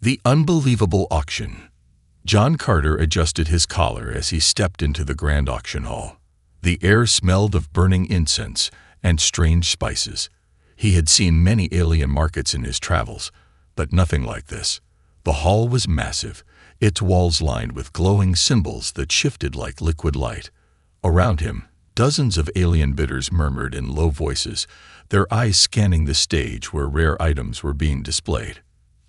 The unbelievable auction. John Carter adjusted his collar as he stepped into the grand auction hall. The air smelled of burning incense and strange spices. He had seen many alien markets in his travels, but nothing like this. The hall was massive, its walls lined with glowing symbols that shifted like liquid light. Around him, dozens of alien bidders murmured in low voices, their eyes scanning the stage where rare items were being displayed.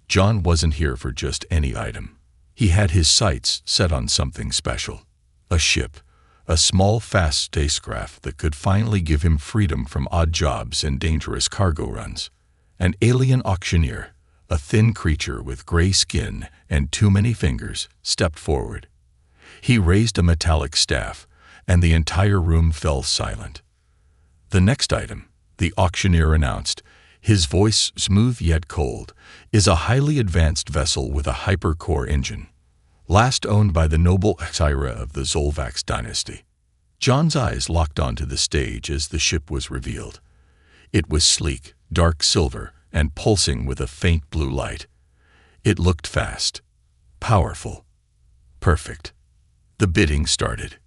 John wasn't here for just any item. He had his sights set on something special. A ship, a small, fast spacecraft that could finally give him freedom from odd jobs and dangerous cargo runs. An alien auctioneer, a thin creature with gray skin and too many fingers, stepped forward. He raised a metallic staff, and the entire room fell silent. The next item, the auctioneer announced, his voice smooth yet cold, is a highly advanced vessel with a hypercore engine, last owned by the noble Syra of the Zolvax dynasty. John's eyes locked onto the stage as the ship was revealed. It was sleek, dark silver, and pulsing with a faint blue light. It looked fast, powerful, perfect. The bidding started.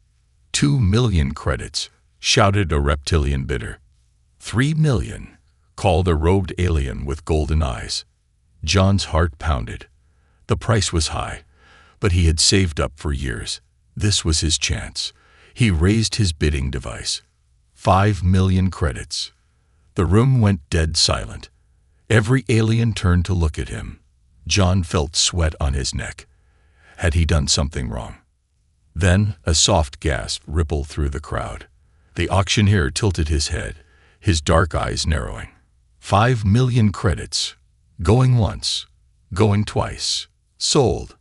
2 million credits, shouted a reptilian bidder. 3 million, called a robed alien with golden eyes. John's heart pounded. The price was high, but he had saved up for years. This was his chance. He raised his bidding device. 5 million credits. The room went dead silent. Every alien turned to look at him. John felt sweat on his neck. Had he done something wrong? Then a soft gasp rippled through the crowd. The auctioneer tilted his head, his dark eyes narrowing. 5 million credits. Going once. Going twice. Sold.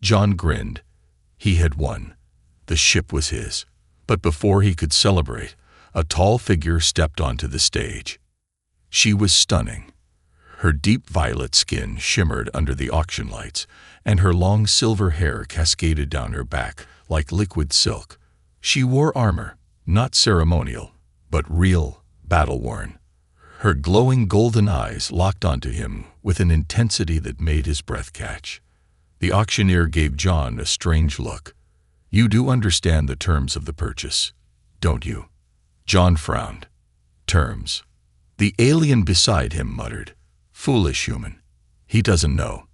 John grinned. He had won. The ship was his. But before he could celebrate, a tall figure stepped onto the stage. She was stunning. Her deep violet skin shimmered under the auction lights, and her long silver hair cascaded down her back like liquid silk. She wore armor, not ceremonial, but real, battle-worn. Her glowing golden eyes locked onto him with an intensity that made his breath catch. The auctioneer gave John a strange look. "You do understand the terms of the purchase, don't you?" John frowned. Terms. The alien beside him muttered, "Foolish human. He doesn't know."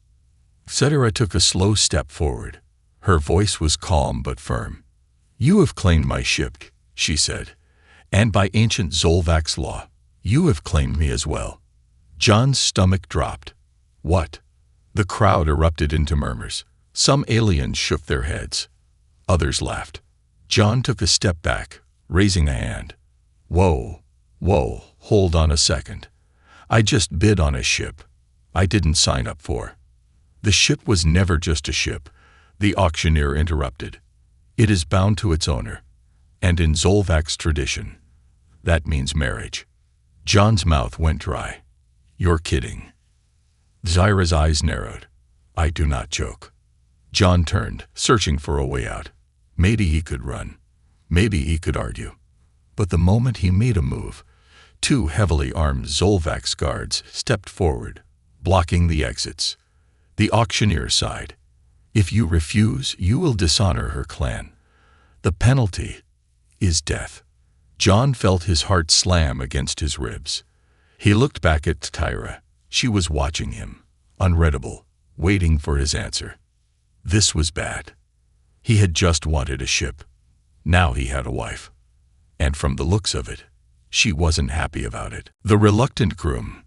Cetera took a slow step forward. Her voice was calm but firm. "You have claimed my ship," she said, "and by ancient Zolvax law, you have claimed me as well." John's stomach dropped. "What?" The crowd erupted into murmurs. Some aliens shook their heads. Others laughed. John took a step back, raising a hand. Whoa, hold on a second. I just bid on a ship I didn't sign up for." "The ship was never just a ship," the auctioneer interrupted. "It is bound to its owner. And in Zolvax tradition, that means marriage." John's mouth went dry. "You're kidding." Zyra's eyes narrowed. "I do not joke." John turned, searching for a way out. Maybe he could run. Maybe he could argue. But the moment he made a move, 2 heavily armed Zolvax guards stepped forward, blocking the exits. The auctioneer sighed. "If you refuse, you will dishonor her clan. The penalty is death." John felt his heart slam against his ribs. He looked back at Tyra. She was watching him, unreadable, waiting for his answer. This was bad. He had just wanted a ship. Now he had a wife. And from the looks of it, she wasn't happy about it. The reluctant groom.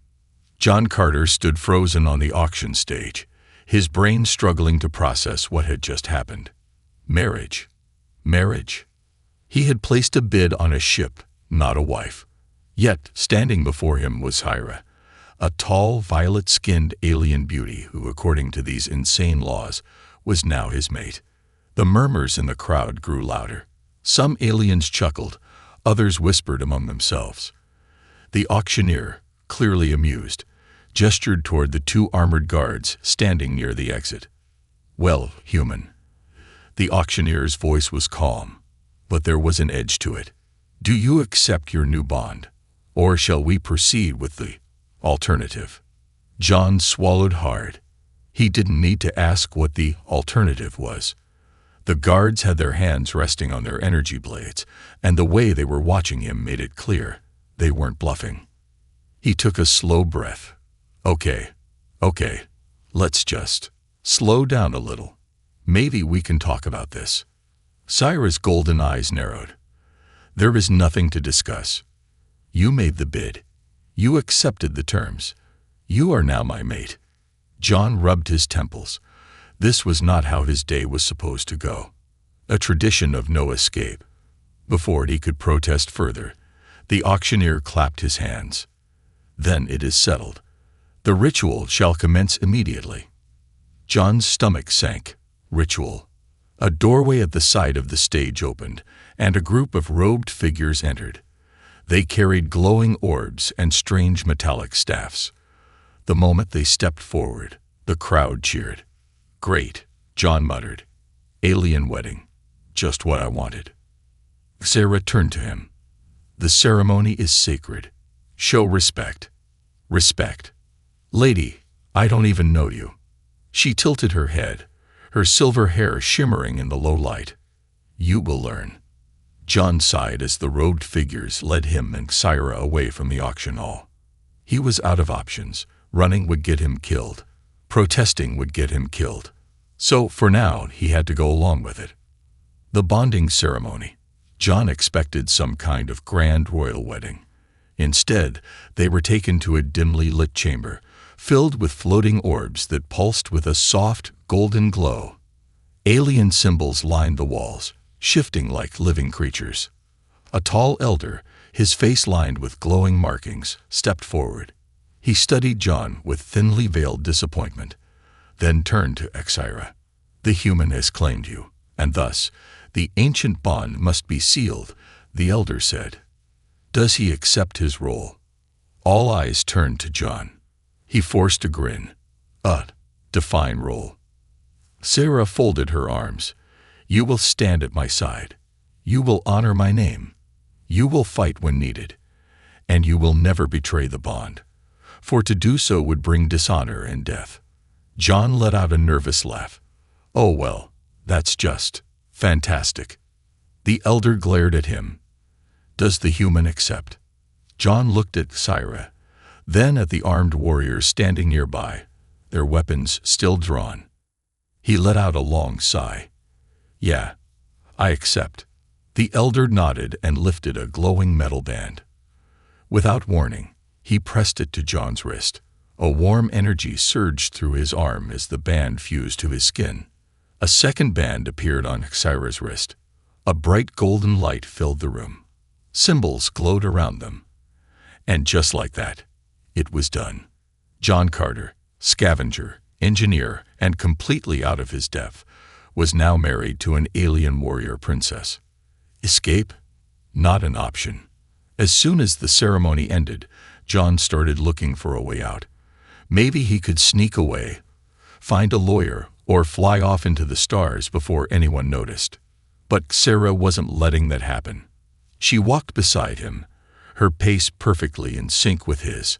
John Carter stood frozen on the auction stage, his brain struggling to process what had just happened. Marriage. Marriage. He had placed a bid on a ship, not a wife. Yet, standing before him was Hira, a tall, violet-skinned alien beauty who, according to these insane laws, was now his mate. The murmurs in the crowd grew louder. Some aliens chuckled, others whispered among themselves. The auctioneer, clearly amused, gestured toward the 2 armored guards standing near the exit. "Well, human." The auctioneer's voice was calm, but there was an edge to it. "Do you accept your new bond, or shall we proceed with the alternative?" John swallowed hard. He didn't need to ask what the alternative was. The guards had their hands resting on their energy blades, and the way they were watching him made it clear they weren't bluffing. He took a slow breath. Okay, let's just slow down a little. Maybe we can talk about this. Syra's golden eyes narrowed. There is nothing to discuss. You made the bid. You accepted the terms. You are now my mate. John rubbed his temples. This was not how his day was supposed to go. A tradition of no escape. Before he could protest further, the auctioneer clapped his hands. Then it is settled. The ritual shall commence immediately. John's stomach sank. Ritual. A doorway at the side of the stage opened, and a group of robed figures entered. They carried glowing orbs and strange metallic staffs. The moment they stepped forward, the crowd cheered. Great, John muttered. Alien wedding. Just what I wanted. Sarah turned to him. The ceremony is sacred. Show respect. Respect. Lady, I don't even know you. She tilted her head, her silver hair shimmering in the low light. You will learn. John sighed as the robed figures led him and Syra away from the auction hall. He was out of options. Running would get him killed. Protesting would get him killed. So, for now, he had to go along with it. The bonding ceremony. John expected some kind of grand royal wedding. Instead, they were taken to a dimly lit chamber, filled with floating orbs that pulsed with a soft, golden glow. Alien symbols lined the walls, shifting like living creatures. A tall elder, his face lined with glowing markings, stepped forward. He studied John with thinly veiled disappointment, then turned to Syra. The human has claimed you, and thus, the ancient bond must be sealed, the elder said. Does he accept his role? All eyes turned to John. He forced a grin. Define role. Sarah folded her arms. You will stand at my side. You will honor my name. You will fight when needed. And you will never betray the bond. For to do so would bring dishonor and death. John let out a nervous laugh. Oh well, that's just fantastic. The elder glared at him. Does the human accept? John looked at Syra, then at the armed warriors standing nearby, their weapons still drawn. He let out a long sigh. Yeah, I accept. The elder nodded and lifted a glowing metal band. Without warning, he pressed it to John's wrist. A warm energy surged through his arm as the band fused to his skin. A second band appeared on Syra's wrist. A bright golden light filled the room. Symbols glowed around them. And just like that, it was done. John Carter, scavenger, engineer, and completely out of his depth, was now married to an alien warrior princess. Escape? Not an option. As soon as the ceremony ended, John started looking for a way out. Maybe he could sneak away, find a lawyer, or fly off into the stars before anyone noticed. But Sarah wasn't letting that happen. She walked beside him, her pace perfectly in sync with his.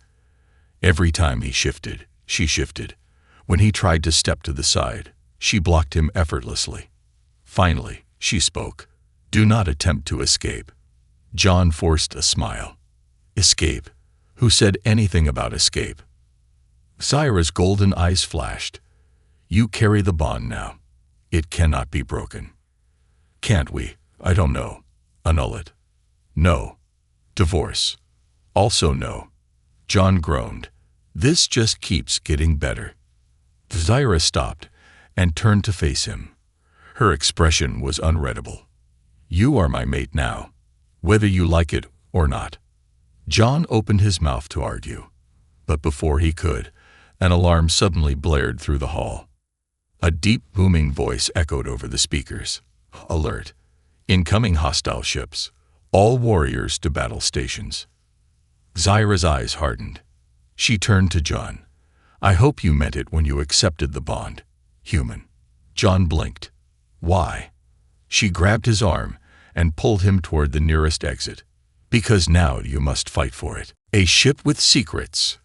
Every time he shifted, she shifted. When he tried to step to the side, she blocked him effortlessly. Finally, she spoke. Do not attempt to escape. John forced a smile. Escape? Who said anything about escape? Syra's golden eyes flashed. You carry the bond now. It cannot be broken. Can't we? I don't know. Annul it. No. Divorce. Also no. John groaned. This just keeps getting better. Syra stopped and turned to face him. Her expression was unreadable. You are my mate now, whether you like it or not. John opened his mouth to argue, but before he could, an alarm suddenly blared through the hall. A deep, booming voice echoed over the speakers. Alert! Incoming hostile ships. All warriors to battle stations. Syra's eyes hardened. She turned to John. I hope you meant it when you accepted the bond. Human. John blinked. Why? She grabbed his arm and pulled him toward the nearest exit. Because now you must fight for it. A ship with secrets.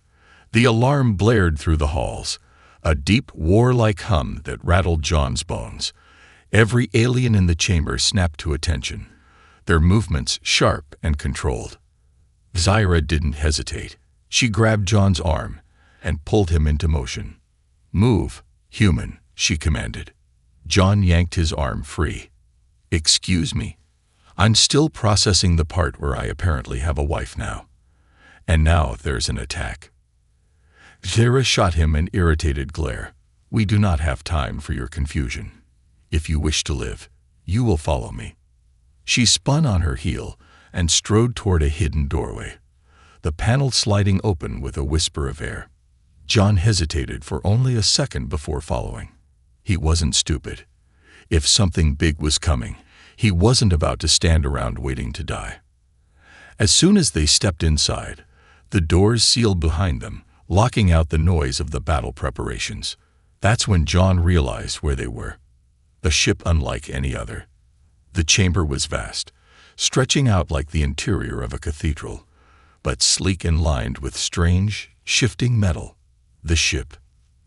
The alarm blared through the halls. A deep, warlike hum that rattled John's bones. Every alien in the chamber snapped to attention, their movements sharp and controlled. Zyra didn't hesitate. She grabbed John's arm and pulled him into motion. "Move, human," she commanded. John yanked his arm free. "Excuse me. I'm still processing the part where I apparently have a wife now. And now there's an attack." Zyra shot him an irritated glare. "We do not have time for your confusion. If you wish to live, you will follow me." She spun on her heel and strode toward a hidden doorway, the panel sliding open with a whisper of air. John hesitated for only a second before following. He wasn't stupid. If something big was coming, he wasn't about to stand around waiting to die. As soon as they stepped inside, the doors sealed behind them, locking out the noise of the battle preparations. That's when John realized where they were. A ship unlike any other. The chamber was vast, stretching out like the interior of a cathedral, but sleek and lined with strange, shifting metal. The ship.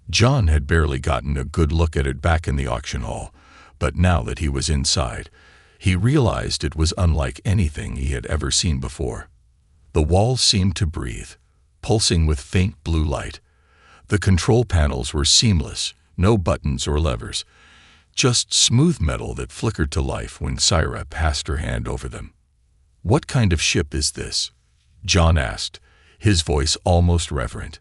John had barely gotten a good look at it back in the auction hall, but now that he was inside, he realized it was unlike anything he had ever seen before. The walls seemed to breathe, pulsing with faint blue light. The control panels were seamless, no buttons or levers, just smooth metal that flickered to life when Zyra passed her hand over them. "What kind of ship is this?" John asked, his voice almost reverent.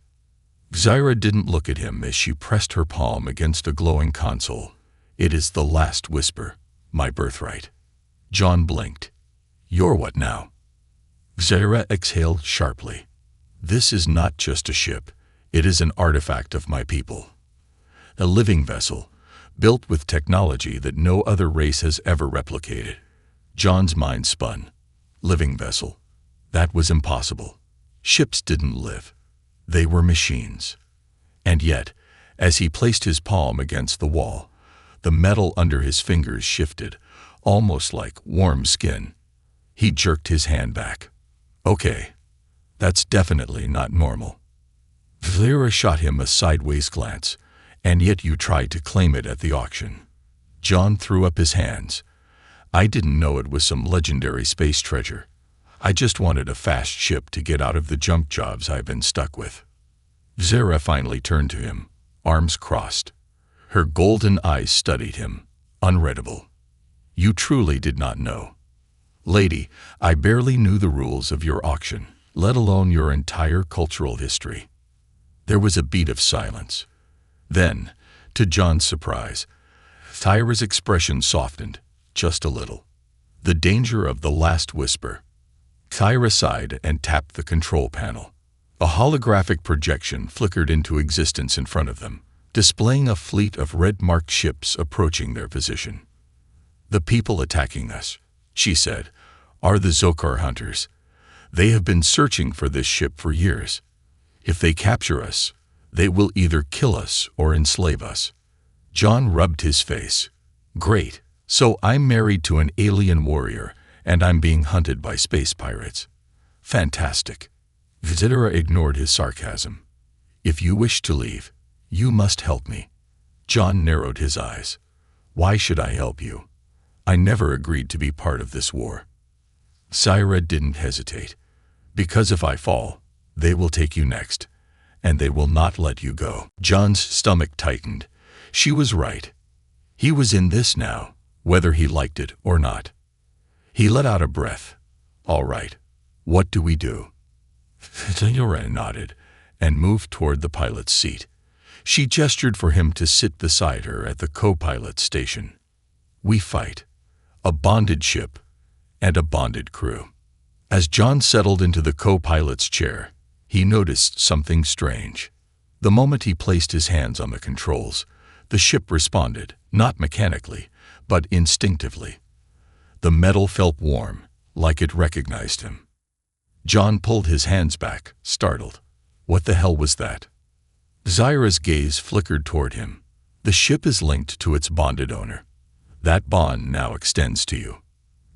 Zyra didn't look at him as she pressed her palm against a glowing console. "It is the last whisper, my birthright." John blinked. "You're what now?" Zyra exhaled sharply. "This is not just a ship. It is an artifact of my people. A living vessel, built with technology that no other race has ever replicated." John's mind spun. Living vessel. That was impossible. Ships didn't live. They were machines. And yet, as he placed his palm against the wall, the metal under his fingers shifted, almost like warm skin. He jerked his hand back. "Okay, that's definitely not normal." Zyra shot him a sideways glance. "And yet you tried to claim it at the auction." John threw up his hands. "I didn't know it was some legendary space treasure. I just wanted a fast ship to get out of the junk jobs I've been stuck with." Zyra finally turned to him, arms crossed. Her golden eyes studied him, unreadable. "You truly did not know." "Lady, I barely knew the rules of your auction, let alone your entire cultural history." There was a beat of silence. Then, to John's surprise, Zyra's expression softened, just a little. The danger of the last whisper. Zyra sighed and tapped the control panel. A holographic projection flickered into existence in front of them, displaying a fleet of red-marked ships approaching their position. "The people attacking us," she said, "are the Zokar hunters. They have been searching for this ship for years. If they capture us, they will either kill us or enslave us." John rubbed his face. "Great. So I'm married to an alien warrior, and I'm being hunted by space pirates. Fantastic." Zyra ignored his sarcasm. "If you wish to leave, you must help me." John narrowed his eyes. "Why should I help you? I never agreed to be part of this war." Zyra didn't hesitate. "Because if I fall, they will take you next, and they will not let you go." John's stomach tightened. She was right. He was in this now, whether he liked it or not. He let out a breath. "All right, what do we do?" Zyra nodded and moved toward the pilot's seat. She gestured for him to sit beside her at the co-pilot's station. "We fight. A bonded ship and a bonded crew." As John settled into the co-pilot's chair, he noticed something strange. The moment he placed his hands on the controls, the ship responded, not mechanically, but instinctively. The metal felt warm, like it recognized him. John pulled his hands back, startled. What the hell was that? Zyra's gaze flickered toward him. "The ship is linked to its bonded owner. That bond now extends to you."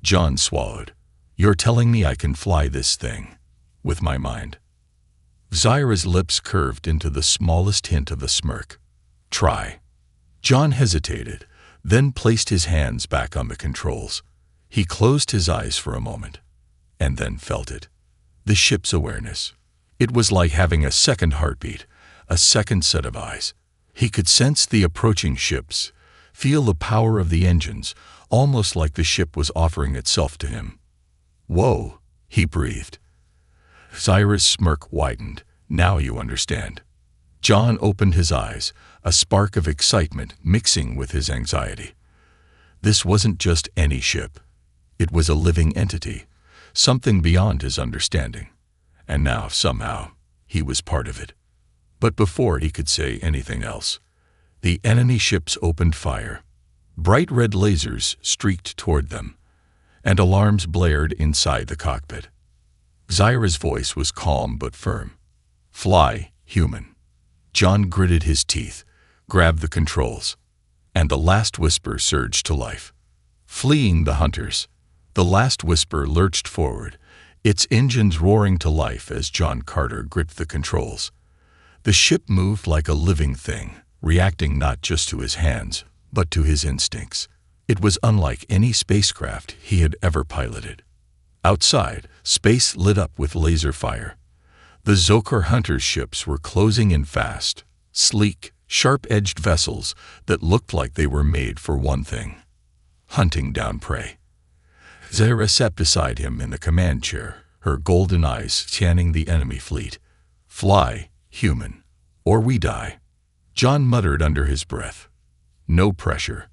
John swallowed. "You're telling me I can fly this thing with my mind?" Zyra's lips curved into the smallest hint of a smirk. Try. John hesitated, then placed his hands back on the controls. He closed his eyes for a moment, and then felt it. The ship's awareness. It was like having a second heartbeat, a second set of eyes. He could sense the approaching ships, feel the power of the engines, almost like the ship was offering itself to him. "Whoa," he breathed. Zyra's smirk widened. "Now you understand." John opened his eyes, a spark of excitement mixing with his anxiety. This wasn't just any ship. It was a living entity, something beyond his understanding. And now, somehow, he was part of it. But before he could say anything else, the enemy ships opened fire. Bright red lasers streaked toward them, and alarms blared inside the cockpit. Zyra's voice was calm but firm. "Fly, human." John gritted his teeth, grabbed the controls, and the last whisper surged to life. Fleeing the hunters, the last whisper lurched forward, its engines roaring to life as John Carter gripped the controls. The ship moved like a living thing, reacting not just to his hands, but to his instincts. It was unlike any spacecraft he had ever piloted. Outside, space lit up with laser fire. The Zokar hunter ships were closing in fast, sleek, sharp-edged vessels that looked like they were made for one thing: hunting down prey. Zyra sat beside him in the command chair, her golden eyes scanning the enemy fleet. "Fly, human, or we die," John muttered under his breath. No pressure.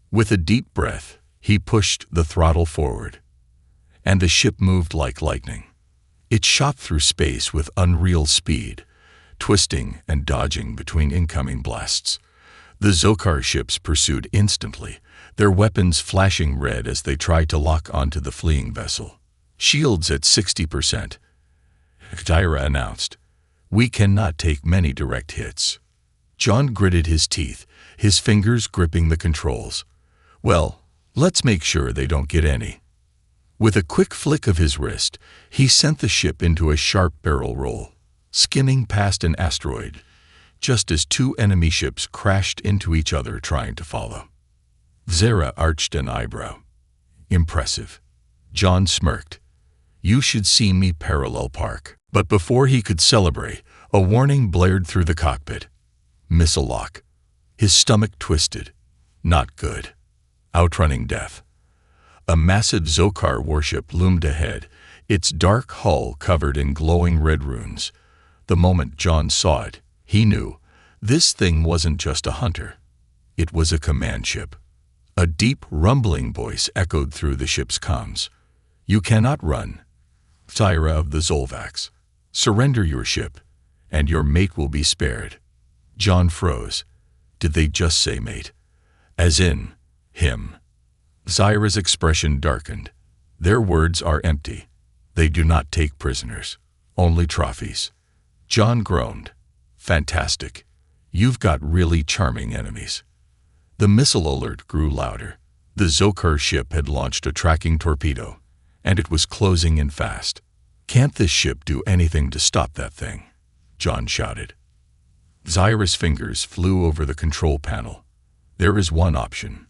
With a deep breath, he pushed the throttle forward, and the ship moved like lightning. It shot through space with unreal speed, twisting and dodging between incoming blasts. The Zokar ships pursued instantly, their weapons flashing red as they tried to lock onto the fleeing vessel. "Shields at 60%. Zyra announced. "We cannot take many direct hits." John gritted his teeth, his fingers gripping the controls. "Well, let's make sure they don't get any." With a quick flick of his wrist, he sent the ship into a sharp barrel roll, skimming past an asteroid, just as two enemy ships crashed into each other trying to follow. Zyra arched an eyebrow. "Impressive." John smirked. "You should see me parallel park." But before he could celebrate, a warning blared through the cockpit. "Missile lock." His stomach twisted. Not good. Outrunning death. A massive Zokar warship loomed ahead, its dark hull covered in glowing red runes. The moment John saw it, he knew this thing wasn't just a hunter. It was a command ship. A deep, rumbling voice echoed through the ship's comms. "You cannot run. Zyra of the Zolvax. Surrender your ship, and your mate will be spared." John froze. Did they just say mate? As in, him? Zyra's expression darkened. "Their words are empty. They do not take prisoners. Only trophies." John groaned. "Fantastic. You've got really charming enemies." The missile alert grew louder. The Zokar ship had launched a tracking torpedo, and it was closing in fast. "Can't this ship do anything to stop that thing?" John shouted. Zyra's fingers flew over the control panel. "There is one option,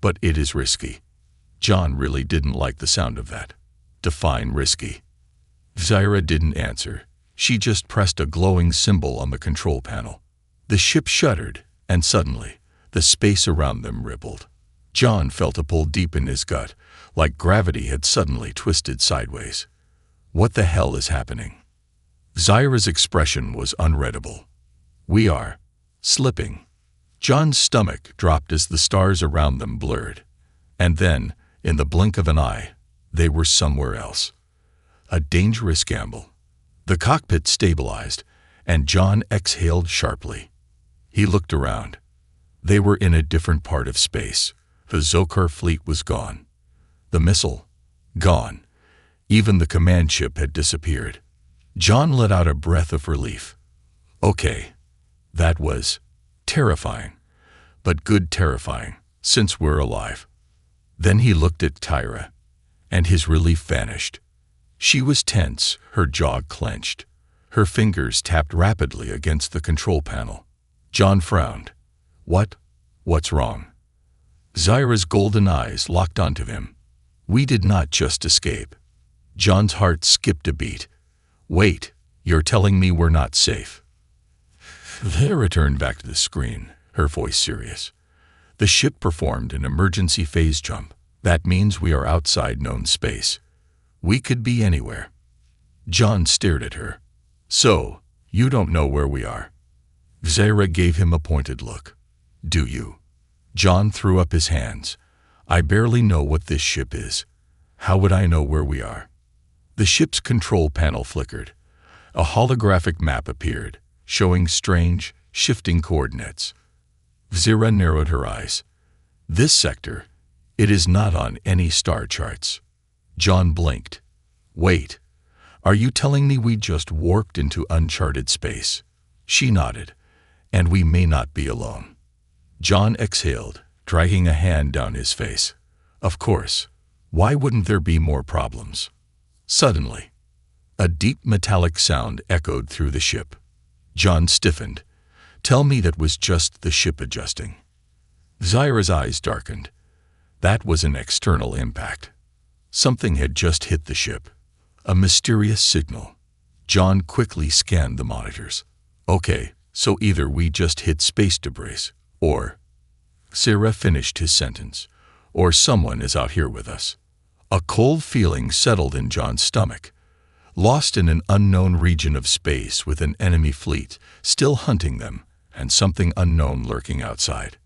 but it is risky." John really didn't like the sound of that. Define risky. Zyra didn't answer. She just pressed a glowing symbol on the control panel. The ship shuddered, and suddenly, the space around them rippled. John felt a pull deep in his gut, like gravity had suddenly twisted sideways. What the hell is happening? Zyra's expression was unreadable. "We are slipping." John's stomach dropped as the stars around them blurred. And then, in the blink of an eye, they were somewhere else. A dangerous gamble. The cockpit stabilized, and John exhaled sharply. He looked around. They were in a different part of space. The Zokar fleet was gone. The missile, gone. Even the command ship had disappeared. John let out a breath of relief. Okay, that was terrifying, but good terrifying, since we're alive. Then he looked at Tyra, and his relief vanished. She was tense, her jaw clenched. Her fingers tapped rapidly against the control panel. John frowned. What? What's wrong? Zyra's golden eyes locked onto him. We did not just escape. John's heart skipped a beat. Wait, you're telling me we're not safe? Zyra turned back to the screen, her voice serious. The ship performed an emergency phase jump. That means we are outside known space. We could be anywhere. John stared at her. So, you don't know where we are? Zyra gave him a pointed look. Do you? John threw up his hands. I barely know what this ship is. How would I know where we are? The ship's control panel flickered. A holographic map appeared, showing strange, shifting coordinates. Zyra narrowed her eyes. This sector, it is not on any star charts. John blinked. Wait, are you telling me we just warped into uncharted space? She nodded. And we may not be alone. John exhaled, dragging a hand down his face. Of course. Why wouldn't there be more problems? Suddenly, a deep metallic sound echoed through the ship. John stiffened. Tell me that was just the ship adjusting. Zyra's eyes darkened. That was an external impact. Something had just hit the ship. A mysterious signal. John quickly scanned the monitors. Okay, so either we just hit space debris, or... Zyra finished his sentence. Or someone is out here with us. A cold feeling settled in John's stomach. Lost in an unknown region of space with an enemy fleet still hunting them and something unknown lurking outside.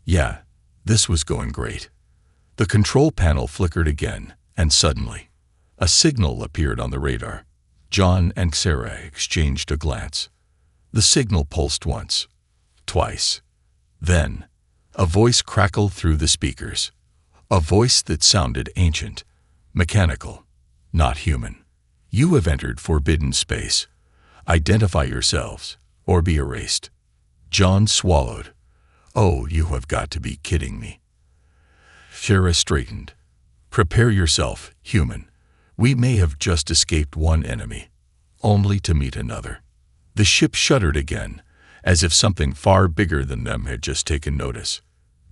Yeah, this was going great. The control panel flickered again, and suddenly, a signal appeared on the radar. John and Zyra exchanged a glance. The signal pulsed once, twice. Then, a voice crackled through the speakers. A voice that sounded ancient, mechanical, not human. You have entered forbidden space. Identify yourselves, or be erased. John swallowed. Oh, you have got to be kidding me. Zyra straightened. Prepare yourself, human. We may have just escaped one enemy, only to meet another. The ship shuddered again, as if something far bigger than them had just taken notice.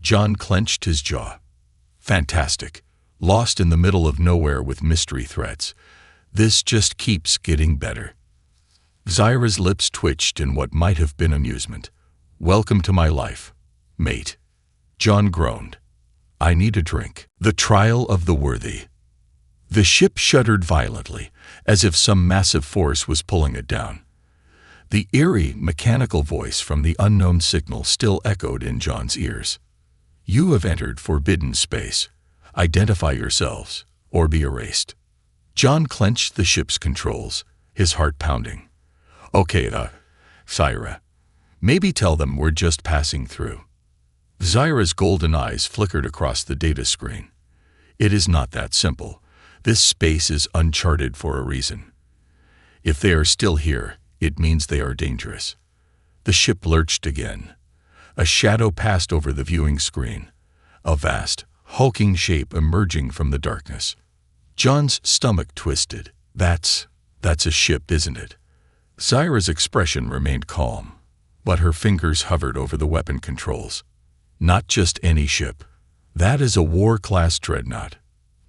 John clenched his jaw. Fantastic. Lost in the middle of nowhere with mystery threats. This just keeps getting better. Zyra's lips twitched in what might have been amusement. Welcome to my life, mate. John groaned. I need a drink. The trial of the worthy. The ship shuddered violently, as if some massive force was pulling it down. The eerie, mechanical voice from the unknown signal still echoed in John's ears. You have entered forbidden space. Identify yourselves, or be erased. John clenched the ship's controls, his heart pounding. Okay, Zyra. Maybe tell them we're just passing through. Zyra's golden eyes flickered across the data screen. It is not that simple. This space is uncharted for a reason. If they are still here, it means they are dangerous. The ship lurched again. A shadow passed over the viewing screen, a vast, hulking shape emerging from the darkness. John's stomach twisted. That's a ship, isn't it? Zyra's expression remained calm, but her fingers hovered over the weapon controls. Not just any ship. That is a war-class dreadnought.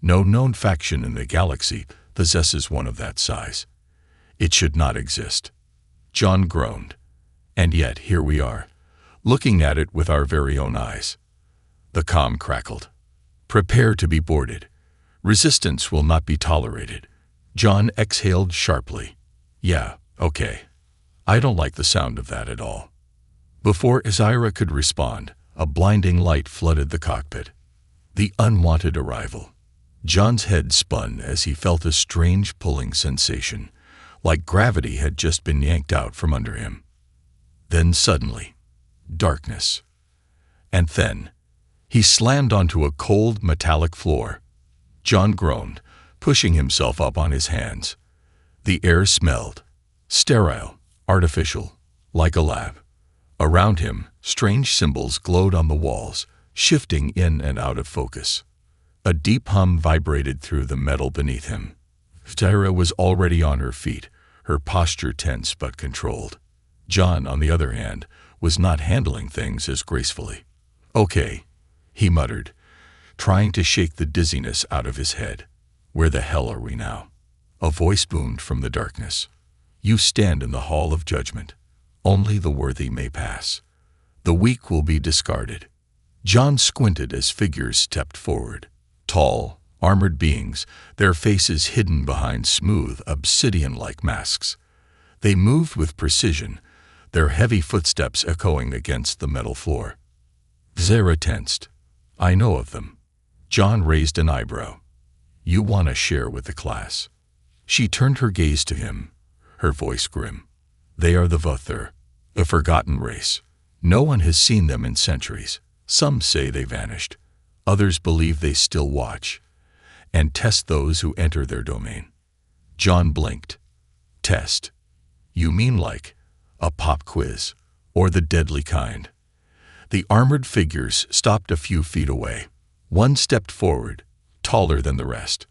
No known faction in the galaxy possesses one of that size. It should not exist. John groaned. And yet here we are, looking at it with our very own eyes. The comm crackled. Prepare to be boarded. Resistance will not be tolerated. John exhaled sharply. Yeah, okay. I don't like the sound of that at all. Before Zyra could respond, a blinding light flooded the cockpit. The unwanted arrival. John's head spun as he felt a strange pulling sensation, like gravity had just been yanked out from under him. Then suddenly, darkness. And then, he slammed onto a cold metallic floor. John groaned, pushing himself up on his hands. The air smelled. Sterile, artificial, like a lab. Around him, strange symbols glowed on the walls, shifting in and out of focus. A deep hum vibrated through the metal beneath him. Zyra was already on her feet, her posture tense but controlled. John, on the other hand, was not handling things as gracefully. "Okay," he muttered, trying to shake the dizziness out of his head. "Where the hell are we now?" A voice boomed from the darkness. "You stand in the hall of judgment. Only the worthy may pass. The weak will be discarded." John squinted as figures stepped forward. Tall, armored beings, their faces hidden behind smooth, obsidian-like masks. They moved with precision, their heavy footsteps echoing against the metal floor. Zara tensed. "I know of them." John raised an eyebrow. "You want to share with the class?" She turned her gaze to him, her voice grim. "They are the Vothur, a forgotten race. No one has seen them in centuries. Some say they vanished. Others believe they still watch and test those who enter their domain." John blinked. "Test? You mean like a pop quiz, or the deadly kind?" The armored figures stopped a few feet away. One stepped forward, taller than the rest.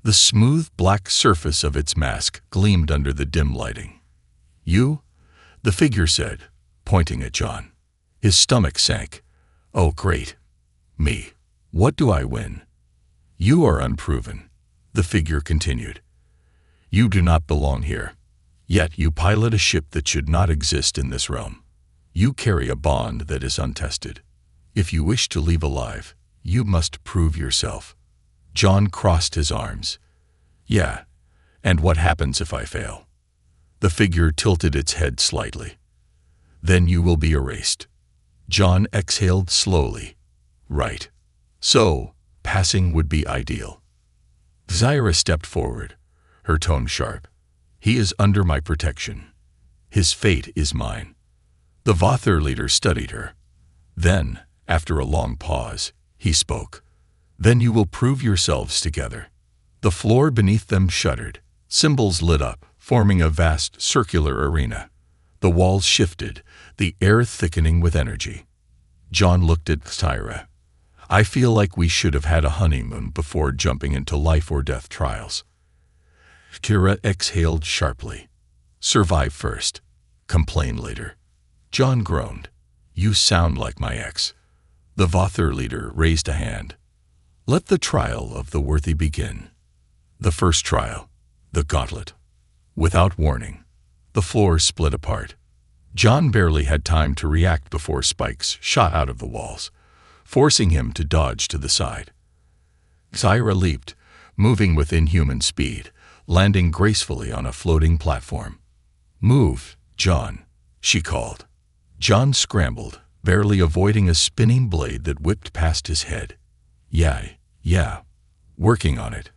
The smooth black surface of its mask gleamed under the dim lighting. "You?" the figure said, pointing at John. His stomach sank. "Oh, great. Me. What do I win?" "You are unproven," the figure continued. "You do not belong here. Yet you pilot a ship that should not exist in this realm. You carry a bond that is untested. If you wish to leave alive, you must prove yourself." John crossed his arms. "Yeah, and what happens if I fail?" The figure tilted its head slightly. "Then you will be erased." John exhaled slowly. "Right. So, passing would be ideal." Zara stepped forward, her tone sharp. "He is under my protection. His fate is mine." The Vothur leader studied her. Then, after a long pause, he spoke. "Then you will prove yourselves together." The floor beneath them shuddered. Symbols lit up, forming a vast circular arena. The walls shifted, the air thickening with energy. John looked at Zara. "I feel like we should have had a honeymoon before jumping into life or death trials." Kira exhaled sharply. "Survive first. Complain later." John groaned. "You sound like my ex." The Vothur leader raised a hand. "Let the trial of the worthy begin." The first trial, the gauntlet. Without warning, the floor split apart. John barely had time to react before spikes shot out of the walls, forcing him to dodge to the side. Zara leaped, moving with inhuman speed, landing gracefully on a floating platform. "Move, John," she called. John scrambled, barely avoiding a spinning blade that whipped past his head. Yeah. Working on it."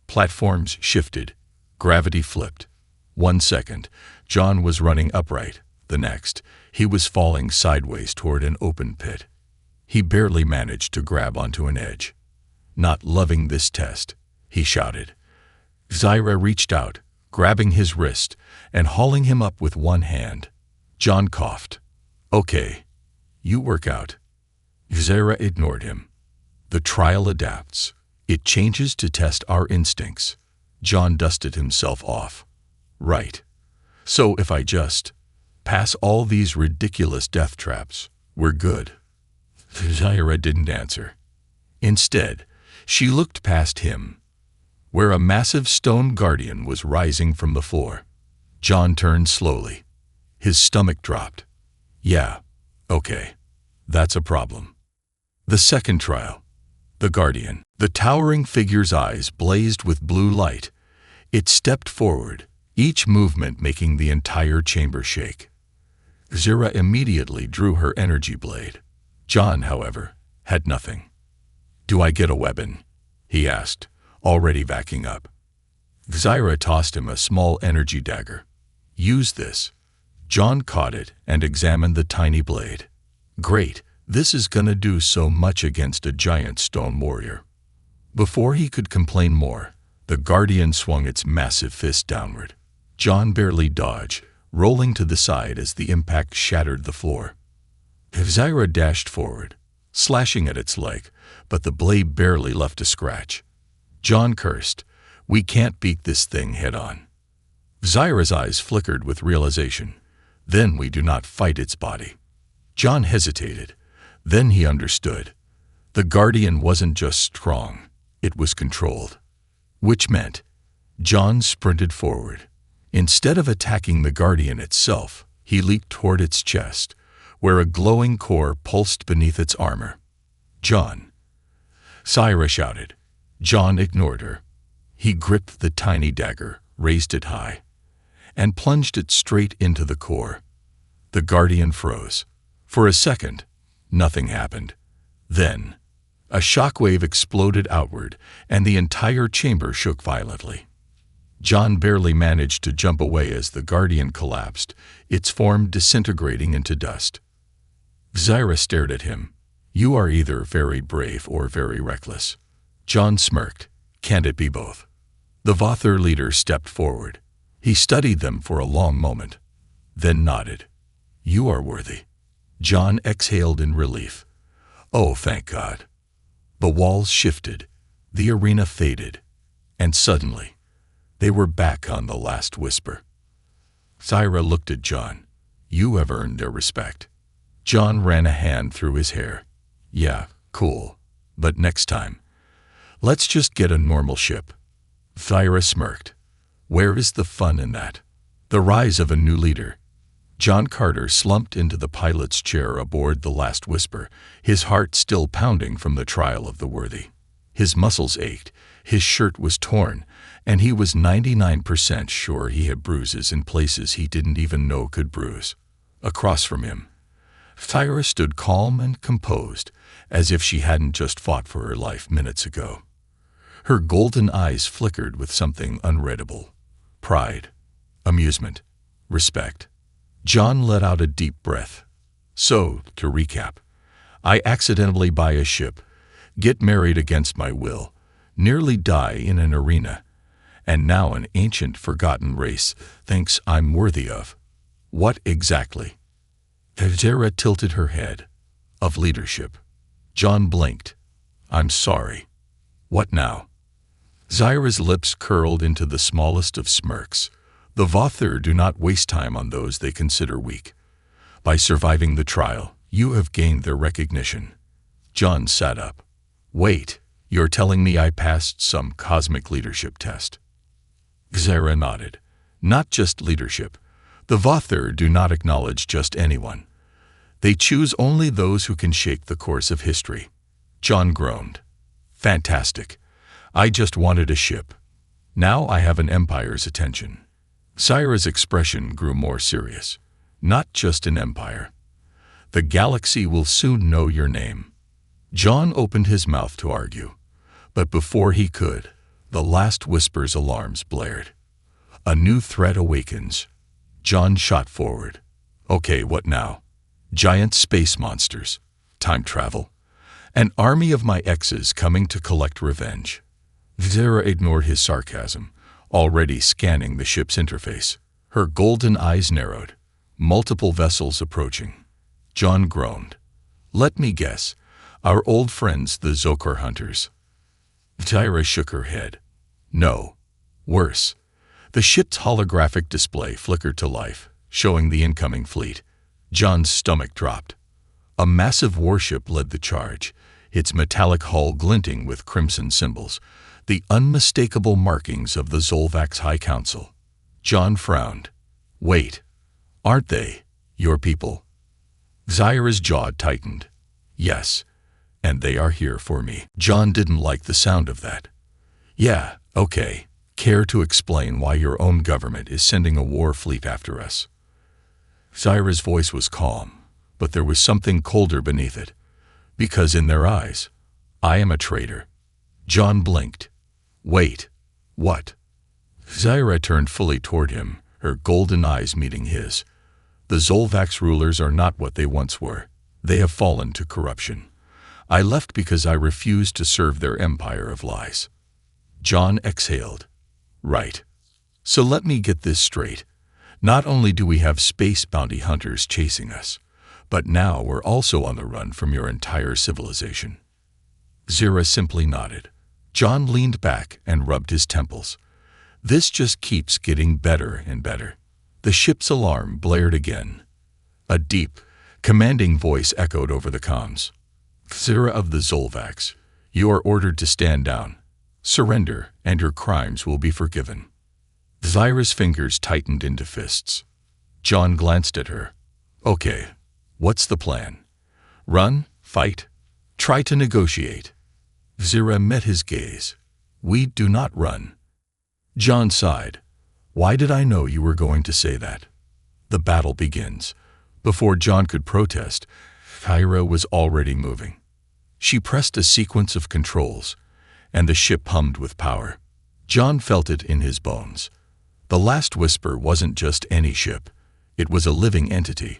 Platforms shifted. Gravity flipped. 1 second, John was running upright. The next, he was falling sideways toward an open pit. He barely managed to grab onto an edge. "Not loving this test," he shouted. Zara reached out, grabbing his wrist and hauling him up with one hand. John coughed. "Okay, you work out." Zara ignored him. "The trial adapts. It changes to test our instincts." John dusted himself off. "Right. So if I just pass all these ridiculous death traps, we're good." Zara didn't answer. Instead, she looked past him, where a massive stone guardian was rising from the floor. John turned slowly. His stomach dropped. "Yeah, okay. That's a problem." The second trial. The guardian. The towering figure's eyes blazed with blue light. It stepped forward, each movement making the entire chamber shake. Zara immediately drew her energy blade. John, however, had nothing. "Do I get a weapon?" he asked, already backing up. Zara tossed him a small energy dagger. "Use this." John caught it and examined the tiny blade. "Great, this is gonna do so much against a giant stone warrior." Before he could complain more, the guardian swung its massive fist downward. John barely dodged, rolling to the side as the impact shattered the floor. Zara dashed forward, slashing at its leg, but the blade barely left a scratch. John cursed, "We can't beat this thing head-on." Zara's eyes flickered with realization. "Then we do not fight its body." John hesitated. Then he understood. The Guardian wasn't just strong, it was controlled. Which meant John sprinted forward. Instead of attacking the Guardian itself, he leaped toward its chest, where a glowing core pulsed beneath its armor. "John!" Syra shouted. John ignored her. He gripped the tiny dagger, raised it high, and plunged it straight into the core. The Guardian froze. For a second, nothing happened. Then, a shockwave exploded outward, and the entire chamber shook violently. John barely managed to jump away as the Guardian collapsed, its form disintegrating into dust. Syra stared at him. "You are either very brave or very reckless." John smirked. "Can't it be both?" The Vothur leader stepped forward. He studied them for a long moment, then nodded. "You are worthy." John exhaled in relief. "Oh, thank God." The walls shifted, the arena faded, and suddenly, they were back on the last whisper. Syra looked at John. "You have earned their respect." John ran a hand through his hair. "Yeah, cool. But next time, let's just get a normal ship." Syra smirked. "Where is the fun in that?" The rise of a new leader. John Carter slumped into the pilot's chair aboard the Last Whisper, his heart still pounding from the trial of the worthy. His muscles ached, his shirt was torn, and he was 99% sure he had bruises in places he didn't even know could bruise. Across from him, Syra stood calm and composed, as if she hadn't just fought for her life minutes ago. Her golden eyes flickered with something unreadable. Pride, amusement, respect. John let out a deep breath. "So, to recap, I accidentally buy a ship, get married against my will, nearly die in an arena, and now an ancient forgotten race thinks I'm worthy of. What exactly?" Syra tilted her head. "Of leadership." John blinked. "I'm sorry." "What now?" Syra's lips curled into the smallest of smirks. The Vothur do not waste time on those they consider weak. By surviving the trial, you have gained their recognition. John sat up. "Wait, you're telling me I passed some cosmic leadership test?" Syra nodded. "Not just leadership. The Vothur do not acknowledge just anyone. They choose only those who can shake the course of history." John groaned. "Fantastic. I just wanted a ship. Now I have an empire's attention." Syra's expression grew more serious. "Not just an empire. The galaxy will soon know your name." John opened his mouth to argue, but before he could, the Last Whisper's alarms blared. "A new threat awakens." John shot forward. "Okay, what now?" "Giant space monsters. Time travel. An army of my exes coming to collect revenge." Syra ignored his sarcasm, already scanning the ship's interface. Her golden eyes narrowed. Multiple vessels approaching. John groaned. "Let me guess. Our old friends, the Zokor hunters." Syra shook her head. "No. Worse." The ship's holographic display flickered to life, showing the incoming fleet. John's stomach dropped. A massive warship led the charge, its metallic hull glinting with crimson symbols, the unmistakable markings of the Zolvax High Council. John frowned. "Wait, aren't they your people?" Syra's jaw tightened. "Yes, and they are here for me." John didn't like the sound of that. "Yeah, okay. Care to explain why your own government is sending a war fleet after us?" Syra's voice was calm, but there was something colder beneath it. "Because in their eyes, I am a traitor." John blinked. "Wait, what?" Syra turned fully toward him, her golden eyes meeting his. "The Zolvax rulers are not what they once were. They have fallen to corruption. I left because I refused to serve their empire of lies." John exhaled. "Right. So let me get this straight. Not only do we have space bounty hunters chasing us, but now we're also on the run from your entire civilization." Syra simply nodded. John leaned back and rubbed his temples. This just keeps getting better and better. The ship's alarm blared again. A deep, Commanding voice echoed over the comms. Zira of the Zolvax, you are ordered to stand down. Surrender, and your crimes will be forgiven. Zyra's fingers tightened into fists. John glanced at her. Okay, what's the plan? Run? Fight? Try to negotiate? Zira met his gaze. We do not run. John sighed. Why did I know you were going to say that? The battle begins. Before John could protest, Zyra was already moving. She pressed a sequence of controls, and the ship hummed with power. John felt it in his bones. The last whisper wasn't just any ship. It was a living entity,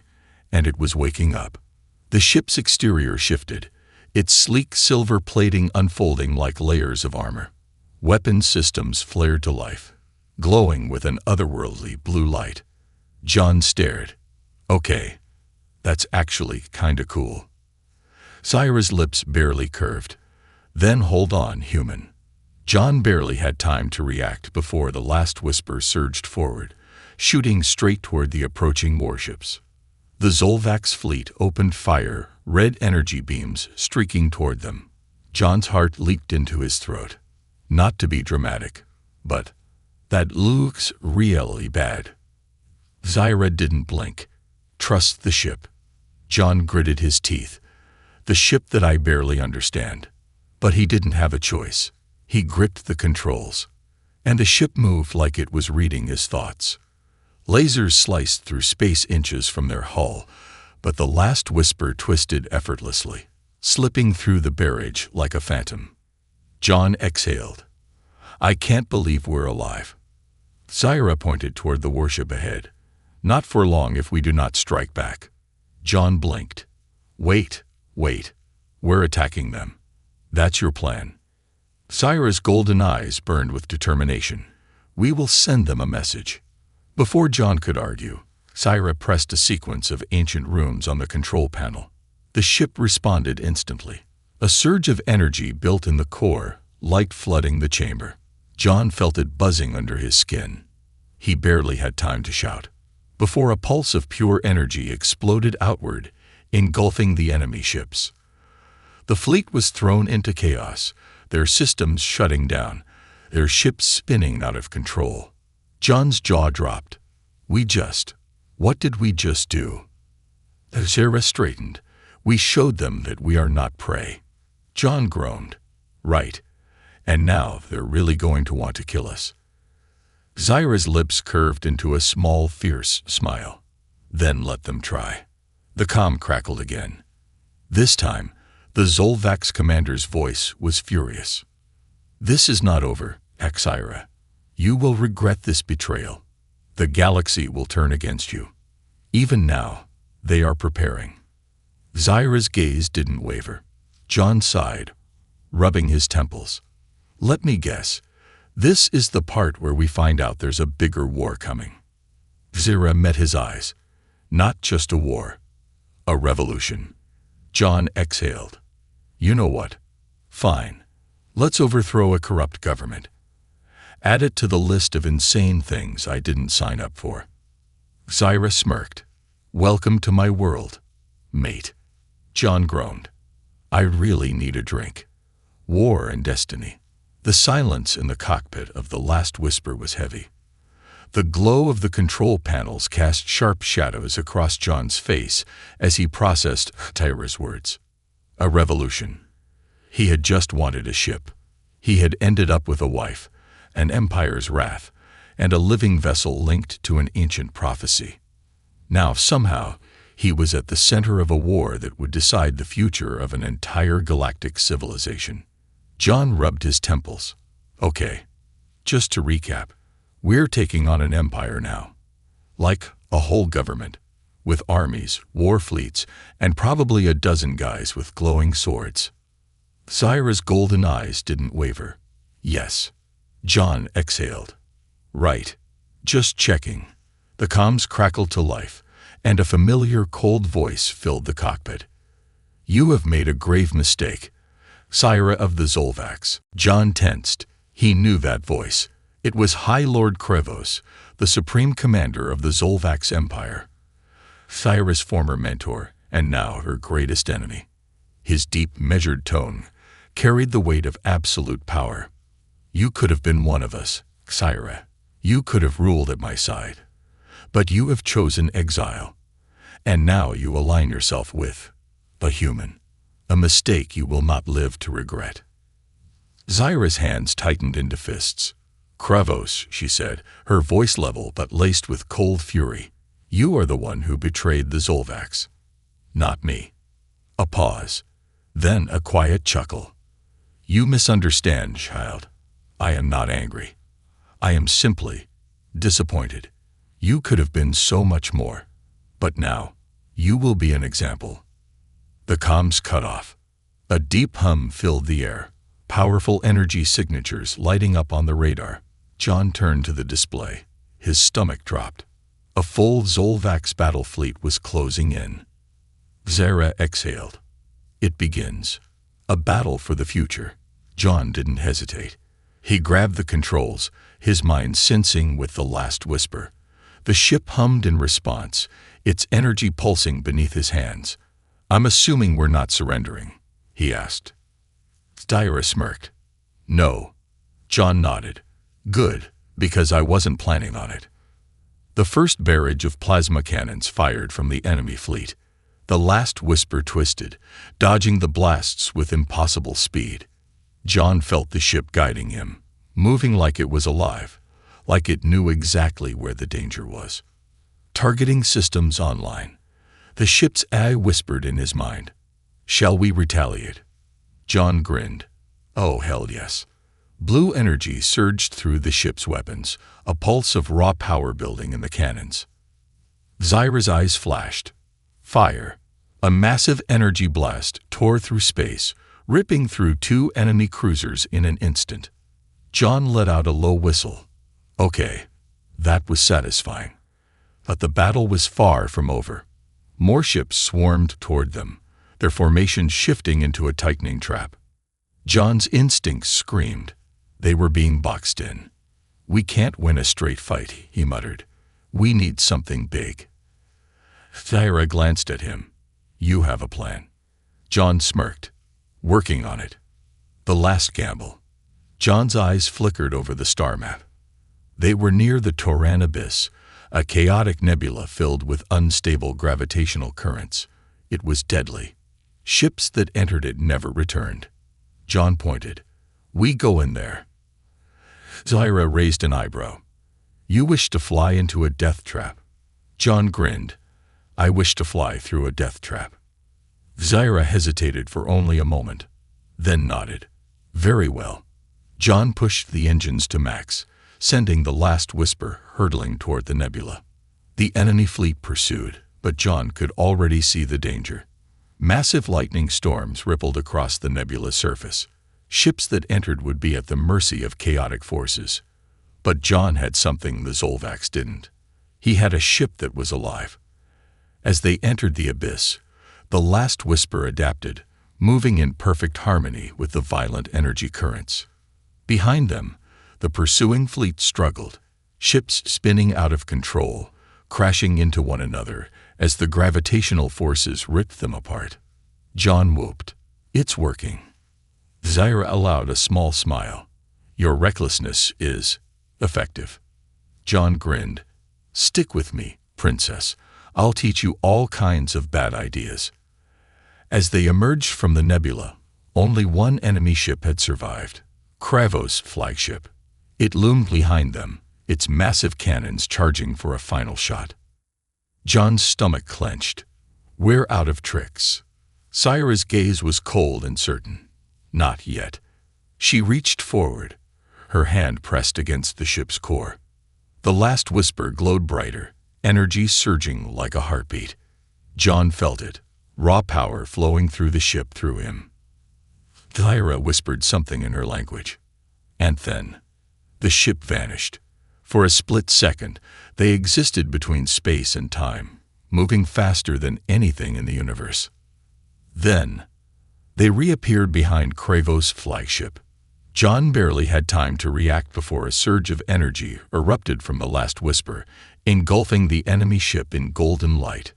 and it was waking up. The ship's exterior shifted, its sleek silver plating unfolding like layers of armor. Weapon systems flared to life, glowing with an otherworldly blue light. John stared. Okay, that's actually kinda cool. Zyra's lips barely curved. Then hold on, human. John barely had time to react before the last whisper surged forward, shooting straight toward the approaching warships. The Zolvax fleet opened fire, red energy beams streaking toward them. John's heart leaped into his throat. Not to be dramatic, but that looks really bad. Zyra didn't blink. Trust the ship. John gritted his teeth. The ship that I barely understand. But he didn't have a choice. He gripped the controls, and the ship moved like it was reading his thoughts. Lasers sliced through space inches from their hull, but the last whisper twisted effortlessly, slipping through the barrage like a phantom. John exhaled. I can't believe we're alive. Zyra pointed toward the warship ahead. Not for long if we do not strike back. John blinked. Wait. We're attacking them. That's your plan. Zyra's golden eyes burned with determination. We will send them a message. Before John could argue, Zyra pressed a sequence of ancient runes on the control panel. The ship responded instantly. A surge of energy built in the core, light flooding the chamber. John felt it buzzing under his skin. He barely had time to shout, before a pulse of pure energy exploded outward, engulfing the enemy ships. The fleet was thrown into chaos, their systems shutting down, their ships spinning out of control. John's jaw dropped. What did we just do? Zyra straightened. We showed them that we are not prey. John groaned. Right. And now they're really going to want to kill us. Zyra's lips curved into a small, fierce smile. Then let them try. The comm crackled again. This time, the Zolvax commander's voice was furious. This is not over, Zyra. You will regret this betrayal. The galaxy will turn against you. Even now, they are preparing. Zyra's gaze didn't waver. John sighed, rubbing his temples. Let me guess. This is the part where we find out there's a bigger war coming. Zyra met his eyes. Not just a war. A revolution. John exhaled. You know what? Fine. Let's overthrow a corrupt government. Add it to the list of insane things I didn't sign up for. Zyra smirked. Welcome to my world, mate. John groaned. I really need a drink. War and destiny. The silence in the cockpit of the last whisper was heavy. The glow of the control panels cast sharp shadows across John's face as he processed Zyra's words. A revolution. He had just wanted a ship. He had ended up with a wife, an empire's wrath, and a living vessel linked to an ancient prophecy. Now, somehow, he was at the center of a war that would decide the future of an entire galactic civilization. John rubbed his temples. Okay, just to recap, we're taking on an empire now. Like a whole government, with armies, war fleets, and probably a dozen guys with glowing swords. Zyra's golden eyes didn't waver. Yes. John exhaled. Right. Just checking. The comms crackled to life, and a familiar cold voice filled the cockpit. You have made a grave mistake. Zyra of the Zolvax. John tensed. He knew that voice. It was High Lord Krevos, the supreme commander of the Zolvax Empire. Zyra's former mentor and now her greatest enemy. His deep, measured tone carried the weight of absolute power. You could have been one of us, Xyra. You could have ruled at my side. But you have chosen exile. And now you align yourself with a human. A mistake you will not live to regret. Xyra's hands tightened into fists. Kravos, she said, her voice level but laced with cold fury. You are the one who betrayed the Zolvax. Not me. A pause. Then a quiet chuckle. You misunderstand, child. I am not angry. I am simply disappointed. You could have been so much more. But now, you will be an example. The comms cut off. A deep hum filled the air, powerful energy signatures lighting up on the radar. John turned to the display. His stomach dropped. A full Zolvax battle fleet was closing in. Xyra exhaled. It begins. A battle for the future. John didn't hesitate. He grabbed the controls, his mind sensing with the last whisper. The ship hummed in response, its energy pulsing beneath his hands. I'm assuming we're not surrendering, he asked. Xyra smirked. No. John nodded. Good, because I wasn't planning on it. The first barrage of plasma cannons fired from the enemy fleet. The last whisper twisted, dodging the blasts with impossible speed. John felt the ship guiding him, moving like it was alive, like it knew exactly where the danger was. Targeting systems online. The ship's eye whispered in his mind. Shall we retaliate? John grinned. Oh, hell yes. Blue energy surged through the ship's weapons, a pulse of raw power building in the cannons. Xyra's eyes flashed. Fire. A massive energy blast tore through space, ripping through two enemy cruisers in an instant. John let out a low whistle. Okay, that was satisfying. But the battle was far from over. More ships swarmed toward them, their formation shifting into a tightening trap. John's instincts screamed. They were being boxed in. We can't win a straight fight, he muttered. We need something big. Xyra glanced at him. You have a plan. John smirked. Working on it. The last gamble. John's eyes flickered over the star map. They were near the Toran Abyss, a chaotic nebula filled with unstable gravitational currents. It was deadly. Ships that entered it never returned. John pointed. We go in there. Xyra raised an eyebrow. You wish to fly into a death trap. John grinned. I wish to fly through a death trap. Xyra hesitated for only a moment, then nodded. Very well. John pushed the engines to max, sending the last whisper hurtling toward the nebula. The enemy fleet pursued, but John could already see the danger. Massive lightning storms rippled across the nebula's surface. Ships that entered would be at the mercy of chaotic forces. But John had something the Zolvax didn't. He had a ship that was alive. As they entered the abyss, the last whisper adapted, moving in perfect harmony with the violent energy currents. Behind them, the pursuing fleet struggled, ships spinning out of control, crashing into one another as the gravitational forces ripped them apart. John whooped. It's working. Xyra allowed a small smile. Your recklessness is effective. John grinned. Stick with me, princess. I'll teach you all kinds of bad ideas. As they emerged from the nebula, only one enemy ship had survived. Kravos' flagship. It loomed behind them, its massive cannons charging for a final shot. John's stomach clenched. We're out of tricks. Xyra's gaze was cold and certain. Not yet. She reached forward, her hand pressed against the ship's core. The last whisper glowed brighter, energy surging like a heartbeat. John felt it, raw power flowing through the ship through him. Xyra whispered something in her language. And then, the ship vanished. For a split second, they existed between space and time, moving faster than anything in the universe. Then, they reappeared behind Kravos' flagship. John barely had time to react before a surge of energy erupted from the last whisper, engulfing the enemy ship in golden light.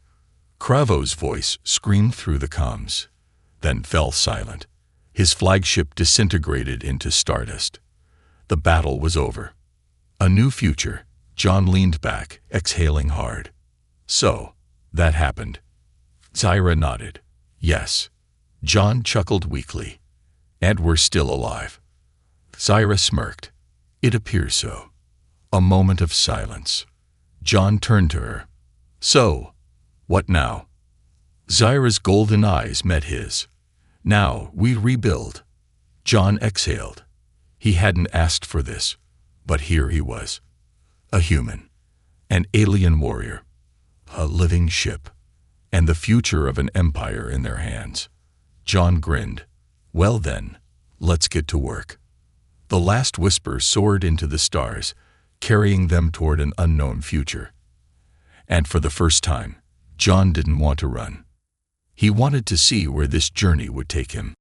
Cravo's voice screamed through the comms, then fell silent. His flagship disintegrated into stardust. The battle was over. A new future. John leaned back, exhaling hard. So, that happened. Zaira nodded. Yes. John chuckled weakly. And we're still alive. Zaira smirked. It appears so. A moment of silence. John turned to her. So, what now? Zaira's golden eyes met his. Now we rebuild. John exhaled. He hadn't asked for this, but here he was. A human. An alien warrior. A living ship. And the future of an empire in their hands. John grinned. Well then, let's get to work. The last whisper soared into the stars, carrying them toward an unknown future. And for the first time, John didn't want to run. He wanted to see where this journey would take him.